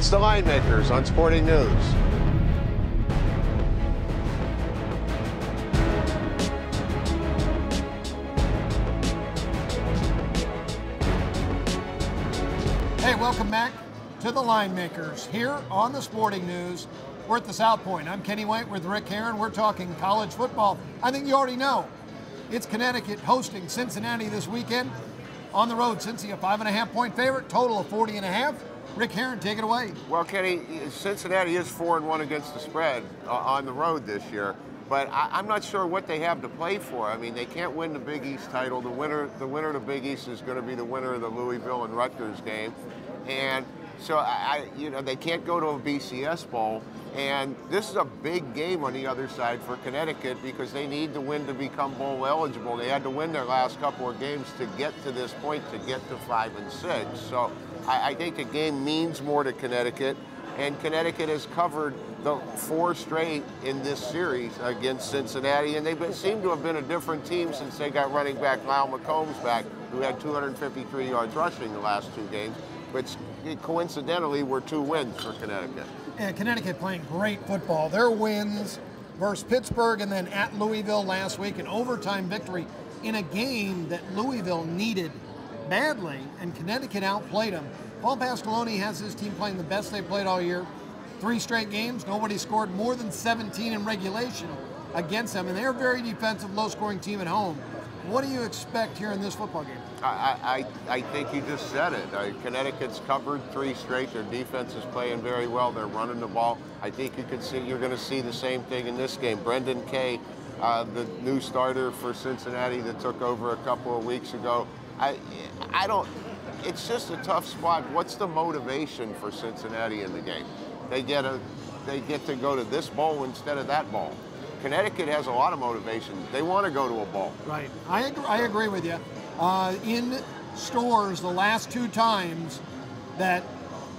It's the Line Makers on Sporting News. Hey, welcome back to the Line Makers here on the Sporting News. We're at the South Point. I'm Kenny White with Rick Herron. We're talking college football. I think you already know. It's Connecticut hosting Cincinnati this weekend. On the road, Cincy, a 5.5-point favorite, total of 40.5. Rick Herron, take it away. Well, Kenny, Cincinnati is 4-1 against the spread on the road this year, but I'm not sure what they have to play for. I mean, they can't win the Big East title. The winner of the Big East is going to be the winner of the Louisville and Rutgers game, and so they can't go to a BCS bowl. And this is a big game on the other side for Connecticut because they need to win to become bowl eligible. They had to win their last couple of games to get to this point, to get to 5 and 6. So I think the game means more to Connecticut, and Connecticut has covered the 4 straight in this series against Cincinnati, and they seem to have been a different team since they got running back Lyle McCombs back, who had 253 yards rushing the last 2 games, which coincidentally were 2 wins for Connecticut. And Connecticut playing great football. Their wins versus Pittsburgh and then at Louisville last week, an overtime victory in a game that Louisville needed badly, and Connecticut outplayed them. Paul Pasqualoni has his team playing the best they've played all year. 3 straight games, nobody scored more than 17 in regulation against them, and they're a very defensive, low-scoring team at home. What do you expect here in this football game? I think you just said it. Connecticut's covered 3 straight. Their defense is playing very well. They're running the ball. I think you're going to see the same thing in this game. Brendan Kay, the new starter for Cincinnati that took over a couple of weeks ago, it's just a tough spot. What's the motivation for Cincinnati in the game? They get to go to this bowl instead of that bowl. Connecticut has a lot of motivation. They want to go to a bowl. Right. I agree with you. In Stores, the last 2 times that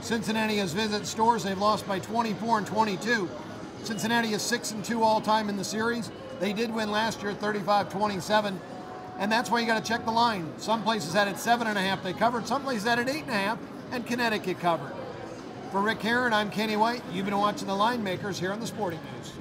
Cincinnati has visited Stores, they've lost by 24 and 22. Cincinnati is 6-2 all-time in the series. They did win last year 35-27, and that's why you got to check the line. Some places had it 7.5, they covered. Some places had it 8.5, and Connecticut covered. For Rick Herron, I'm Kenny White. You've been watching the Line Makers here on the Sporting News.